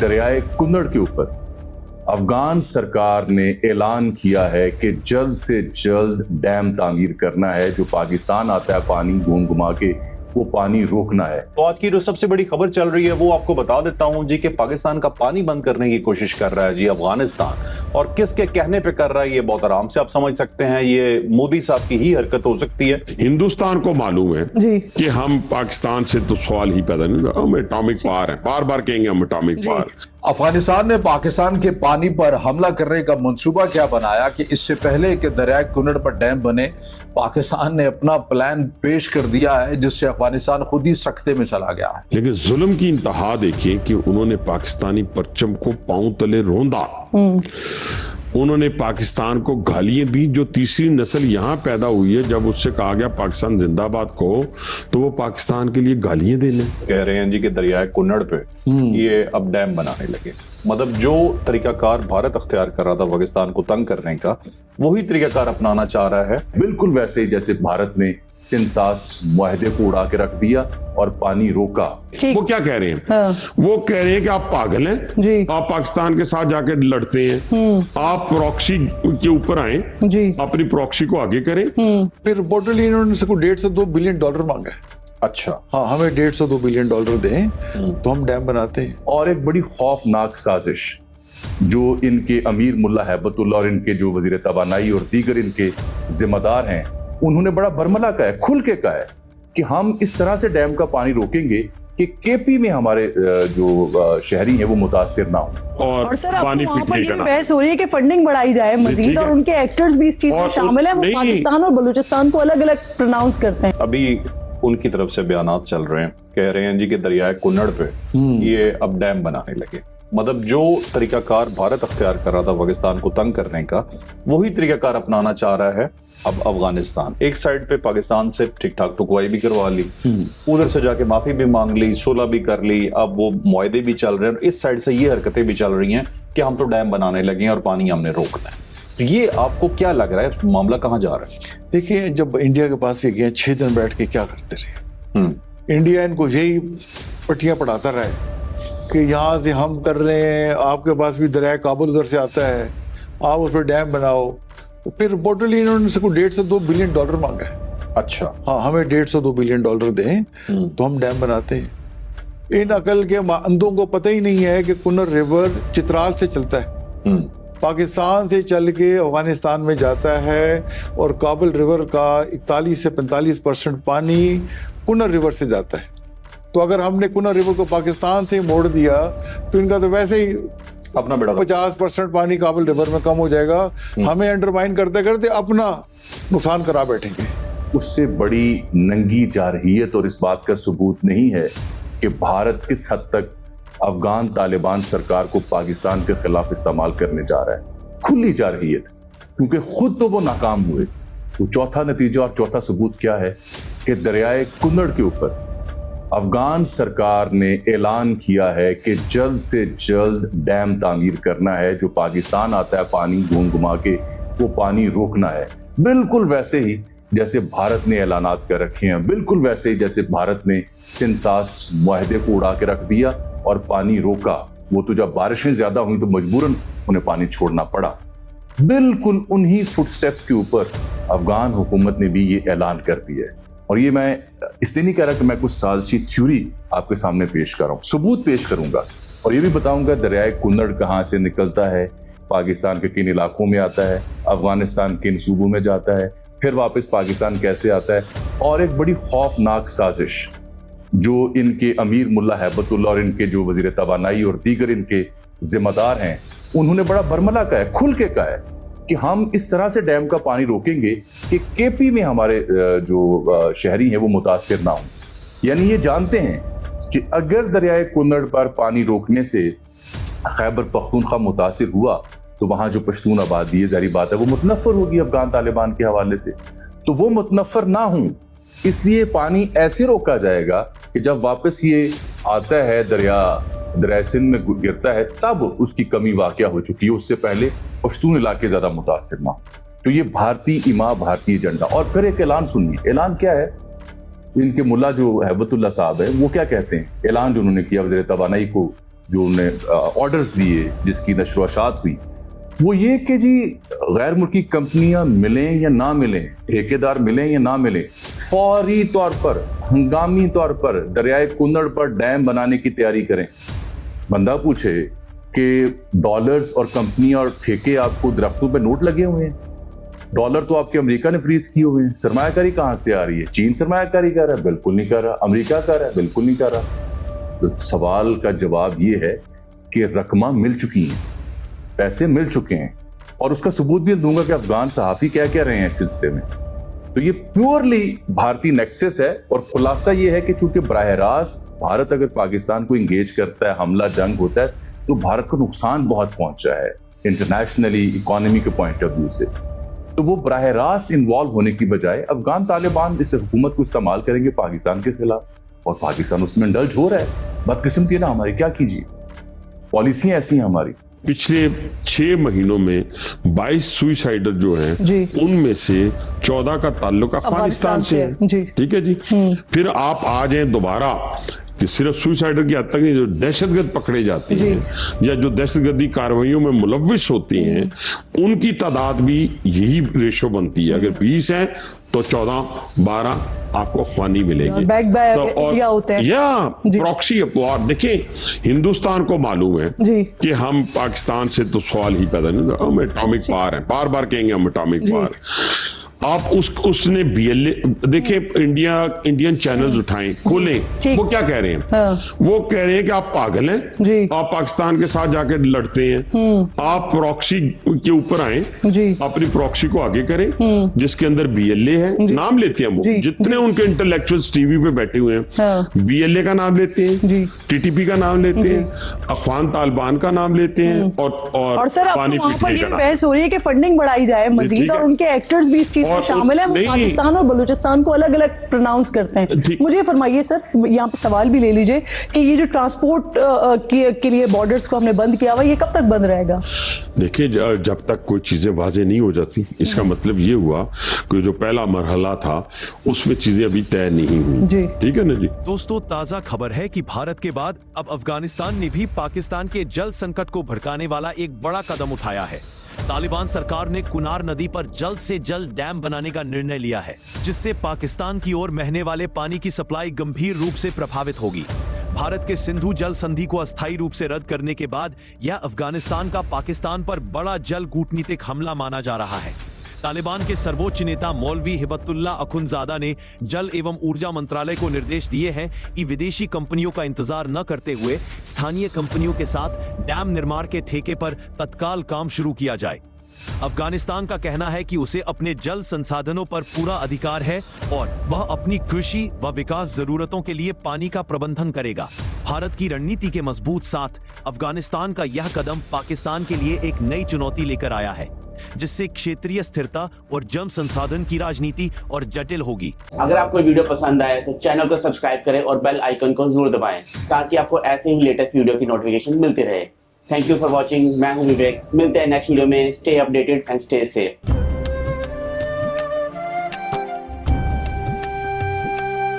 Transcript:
दरियाए कुन्नड़ के ऊपर अफगान सरकार ने ऐलान किया है कि जल्द से जल्द डैम तामीर करना है। जो पाकिस्तान आता है पानी घूम घुमा के, वो पानी रोकना है। तो आज की जो सबसे बड़ी खबर चल रही है वो आपको बता देता हूं जी कि पाकिस्तान का पानी बंद करने की कोशिश कर रहा है जी अफगानिस्तान, और किसके कहने पे कर रहा है ये बहुत आराम से आप समझ सकते हैं। ये मोदी साहब की ही हरकत हो सकती है। हिंदुस्तान को मालूम है जी कि हम पाकिस्तान से तो सवाल ही पैदा नहीं होगा, हम एटॉमिक पावर है, बार बार कहेंगे हम एटॉमिक पावर। अफगानिस्तान ने पाकिस्तान के पानी पर हमला करने का मंसूबा क्या बनाया कि इससे पहले कि दरियाए कुन्नड़ पर डैम बने, पाकिस्तान ने अपना प्लान पेश कर दिया है, जिससे अफगानिस्तान खुद ही सख्ते में चला गया है। लेकिन जुल्म की इंतहा देखिए कि उन्होंने पाकिस्तानी परचम को पांव तले रोंदा। उन्होंने पाकिस्तान को गालियां दी। जो तीसरी नस्ल यहां पैदा हुई है, जब उससे कहा गया पाकिस्तान जिंदाबाद को, तो वो पाकिस्तान के लिए गालियां देने कह रहे हैं जी कि दरियाए कुन्नड़ पे ये अब डैम बनाने लगे। मतलब जो तरीकाकार भारत अख्तियार कर रहा था पाकिस्तान को तंग करने का, वही तरीकाकार अपनाना चाह रहा है। बिल्कुल वैसे ही जैसे भारत ने सिंतास मुआहदे को उड़ा के रख दिया और पानी रोका। वो क्या कह रहे हैं? वो कह रहे हैं कि आप पागल हैं जी। आप पाकिस्तान के साथ जाके लड़ते हैं, आप प्रॉक्सी के ऊपर आए जी, अपनी प्रॉक्सी को आगे करें। फिर रिपोर्टली इन्होंने से $150-2 बिलियन मांगा है। अच्छा, हाँ, हमें $150-2 बिलियन दें तो हम डैम बनाते हैं। और एक बड़ी खौफनाक साजिश जो इनके अमीर मुल्ला हैबतुल्लाह और इनके जो वजीर तवानाई और दीगर इनके जिम्मेदार हैं, उन्होंने बड़ा बरमला कहा है, खुल के कहा है कि हम इस तरह से डैम का पानी रोकेंगे कि केपी में हमारे जो शहरी हैं वो मुतासिर ना हो। और सर पानी वहाँ पर पीटने ये का भी ना। बहस हो रही है कि फंडिंग बढ़ाई जाए मजीद, और उनके एक्टर्स भी इस चीज में और शामिल हैं। वो नहीं, पाकिस्तान और बलूचिस्तान को अलग अलग प्रोनाउंस करते हैं। अभी उनकी तरफ से बयानात चल रहे हैं, कह रहे हैं जी कि दरियाए कुन्नड़ पे ये अब डैम बनाने लगे। मतलब जो तरीकाकार भारत अख्तियार कर रहा था पाकिस्तान को तंग करने का, वही तरीकाकार अपनाना चाह रहा है अब अफगानिस्तान। एक साइड पे पाकिस्तान से ठीक ठाक टुकवाई भी करवा ली, उधर से जाके माफी भी मांग ली, सुलह भी कर ली, अब वो मुआहदे भी चल रहे हैं। इस साइड से ये हरकतें भी चल रही हैं कि हम तो डैम बनाने लगे हैं और पानी हमने रोकना है। तो ये आपको क्या लग रहा है, मामला कहाँ जा रहा है? देखिए, जब इंडिया के पास ये गए 6 दिन बैठ के क्या करते रहे। इंडिया इनको यही पट्टियां पढ़ाता रहा है कि यहाँ से हम कर रहे हैं, आपके पास भी दरिया काबुल उधर से आता है, आप उस पर डैम बनाओ। तो फिर रिपोर्टली इन्होंने से $150-2 बिलियन मांगा है। अच्छा, हाँ, हमें $150-2 बिलियन दें तो हम डैम बनाते हैं। इन अकल के अंधों को पता ही नहीं है कि कुन्नड़ रिवर चित्राल से चलता है, पाकिस्तान से चल के अफगानिस्तान में जाता है, और काबुल रिवर का 41 से 45% पानी कुन्नड़ रिवर से जाता है। तो अगर हमने कुन्नड़ रिवर को पाकिस्तान से मोड़ दिया तो इनका तो वैसे ही अपना बेड़ा 50% पानी काबुल रिवर में कम हो जाएगा। हमें अंडरमाइन करते करते अपना नुकसान करा बैठेंगे। उससे बड़ी नंगी जारहियत और इस बात का सबूत नहीं है कि भारत किस हद तक अफगान तालिबान सरकार को पाकिस्तान के खिलाफ इस्तेमाल करने जा रहा है। खुली जारहियत, क्योंकि खुद तो वो नाकाम हुए। तो चौथा नतीजा और चौथा सबूत क्या है कि दरियाए कुन्नड़ के ऊपर अफगान सरकार ने ऐलान किया है कि जल्द से जल्द डैम तामीर करना है। जो पाकिस्तान आता है पानी घूम घुमा के, वो पानी रोकना है। बिल्कुल वैसे ही जैसे भारत ने ऐलानात कर रखे हैं, बिल्कुल वैसे ही जैसे भारत ने सिंतास मुआहदे को उड़ा के रख दिया और पानी रोका। वो तो जब बारिशें ज्यादा हुई तो मजबूरन उन्हें पानी छोड़ना पड़ा। बिल्कुल उन्हीं फुटस्टेप्स के ऊपर अफगान हुकूमत ने भी ये ऐलान कर दिया है। और ये मैं इसलिए नहीं कह रहा कि मैं कुछ साजिशी थ्योरी आपके सामने पेश कर रहा हूँ, सबूत पेश करूंगा और ये भी बताऊंगा दरियाए कुन्नड़ कहाँ से निकलता है, पाकिस्तान के किन इलाकों में आता है, अफगानिस्तान किन सूबों में जाता है, फिर वापस पाकिस्तान कैसे आता है। और एक बड़ी खौफनाक साजिश जो इनके अमीर मुल्ला हैबतुल्लाह और इनके जो वजीर तवानाई और दीगर इनके जिम्मेदार हैं, उन्होंने बड़ा बरमला कहा है, खुल के कहा है कि हम इस तरह से डैम का पानी रोकेंगे कि केपी में हमारे जो शहरी हैं वो मुतासिर ना हो। यानी ये जानते हैं कि अगर दरियाए कुन्नड़ पर पानी रोकने से खैबर पख्तूनख्वा मुतासिर हुआ तो वहां जो पश्तून आबादी है, ज़ाहिर बात है वो मुतनफ़र होगी अफगान तालिबान के हवाले से। तो वो मुतनफ़र ना हो, इसलिए पानी ऐसे रोका जाएगा कि जब वापस ये आता है दरिया सिंध में गिरता है तब उसकी कमी वाक़या हो चुकी है, उससे पहले पश्तून इलाके ज्यादा मुतासिर ना। तो ये भारतीय इमा, भारतीय एजेंडा। और फिर एक ऐलान सुनिए, ऐलान क्या है? इनके मुल्ला जो हैबतुल्लाह साहब है वो क्या कहते हैं? ऐलान जो उन्होंने किया वज़ीर तवानाई को जो उन्हें ऑर्डर्स दिए, जिसकी नशर-ओ-शात हुई, वो ये कि जी गैर मुल्की कंपनियां मिलें या ना मिलें, ठेकेदार मिलें या ना मिलें, फौरी तौर पर, हंगामी तौर पर दरियाए कुन्नड़ पर डैम बनाने की तैयारी करें। बंदा पूछे कि डॉलर्स और कंपनियां और ठेके आपको दरख्तों पे नोट लगे हुए हैं, डॉलर तो आपके अमेरिका ने फ्रीज किए हुए हैं, सरमायाकारी कहां से आ रही है? चीन सरमायाकारी कर रहा है? बिल्कुल नहीं कर रहा। अमेरिका कर रहा है? बिल्कुल नहीं कर रहा। तो सवाल का जवाब ये है कि रकमा मिल चुकी हैं, पैसे मिल चुके हैं, और उसका सबूत भी दूंगा कि अफगान सहाफी क्या कह रहे हैं इस सिलसिले में। तो ये प्योरली भारतीय नेक्सस है, और खुलासा ये है कि चूंकि बराह रास्त भारत अगर पाकिस्तान को इंगेज करता है, हमला जंग होता है, तो भारत को नुकसान बहुत पहुंचा है इंटरनेशनली, इकोनॉमी के पॉइंट ऑफ व्यू से। तो वो बराह रास्त इन्वॉल्व होने की बजाय अफगान तालिबान इस हुकूमत को इस्तेमाल करेंगे पाकिस्तान के खिलाफ, और पाकिस्तान उसमें इंडल्ज हो रहा है। बदकिस्मती है ना हमारी, क्या कीजिए, पॉलिसी ऐसी है हमारी। पिछले 6 महीनों में 22 सुइसाइडर जो हैं, उनमें से 14 का ताल्लुक अफगानिस्तान से है। ठीक है जी। फिर आप आ जाए दोबारा कि सिर्फ सुइसाइडर की हद तक नहीं, जो दहशतगर्द पकड़े जाते हैं या जो दहशतगर्दी कार्रवाइयों में मुलव्विस होती हैं, उनकी तादाद भी यही रेशो बनती है। अगर 20 है तो 14-12 आपको ख्वानी मिलेगी। या प्रॉक्सी अपवार देखिए, हिंदुस्तान को मालूम है कि हम पाकिस्तान से तो सवाल ही पैदा नहीं, हम एटॉमिक पावर है, बार बार कहेंगे हम एटॉमिक पावर। आप उसने बीएलए देखे, इंडियन चैनल्स उठाएं, खोलें, वो क्या कह रहे हैं? वो कह रहे हैं कि आप पागल हैं, आप पाकिस्तान के साथ जाके लड़ते हैं, आप प्रॉक्सी के ऊपर आए, अपनी प्रॉक्सी को आगे करें, जिसके अंदर बीएलए है, नाम लेते हैं वो, जितने उनके इंटेलेक्चुअल्स टीवी पे बैठे हुए हैं, बीएलए का नाम लेते हैं, टीटीपी का नाम लेते हैं, अफगान तालिबान का नाम लेते हैं, और सर पानी पीने का बहस हो रही है कि फंडिंग बढ़ाई जाए मजीद, और उनके एक्टर्स भी इस चीज में शामिल है। वो पाकिस्तान और बलूचिस्तान को अलग अलग प्रोनाउंस करते हैं। मुझे फरमाइए सर, यहाँ पे सवाल भी ले लीजिए कि ये जो ट्रांसपोर्ट के लिए बॉर्डर्स को हमने बंद किया हुआ, ये कब तक बंद रहेगा? देखिए, जब तक कोई चीजें वाजे नहीं हो जाती, इसका मतलब ये हुआ कि जो पहला मरहला था उसमें चीजें अभी तय नहीं हुई। ठीक है ना जी। दोस्तों, ताजा खबर है कि भारत के बाद अब अफगानिस्तान ने भी पाकिस्तान के जल संकट को भड़काने वाला एक बड़ा कदम उठाया है। तालिबान सरकार ने कुनार नदी पर जल्द से जल्द डैम बनाने का निर्णय लिया है, जिससे पाकिस्तान की ओर बहने वाले पानी की सप्लाई गंभीर रूप से प्रभावित होगी। भारत के सिंधु जल संधि को अस्थायी रूप से रद्द करने के बाद यह अफगानिस्तान का पाकिस्तान पर बड़ा जल कूटनीतिक हमला माना जा रहा है। तालिबान के सर्वोच्च नेता मौलवी हिबतुल्लाह अखुंज़ादा ने जल एवं ऊर्जा मंत्रालय को निर्देश दिए हैं कि विदेशी कंपनियों का इंतजार न करते हुए स्थानीय कंपनियों के साथ डैम निर्माण के ठेके पर तत्काल काम शुरू किया जाए। अफगानिस्तान का कहना है कि उसे अपने जल संसाधनों पर पूरा अधिकार है और वह अपनी कृषि व विकास जरूरतों के लिए पानी का प्रबंधन करेगा। भारत की रणनीति के मजबूत साथ अफगानिस्तान का यह कदम पाकिस्तान के लिए एक नई चुनौती लेकर आया है, जिससे क्षेत्रीय स्थिरता और जल संसाधन की राजनीति और जटिल होगी। अगर आपको वीडियो पसंद आए तो चैनल को सब्सक्राइब करें और बेल आइकन को जरूर दबाएं, ताकि आपको ऐसे ही लेटेस्ट वीडियो की नोटिफिकेशन मिलती रहे। Thank you for watching. मैं हूं विवेक। मिलते हैं नेक्स्ट वीडियो में। Stay updated and stay safe.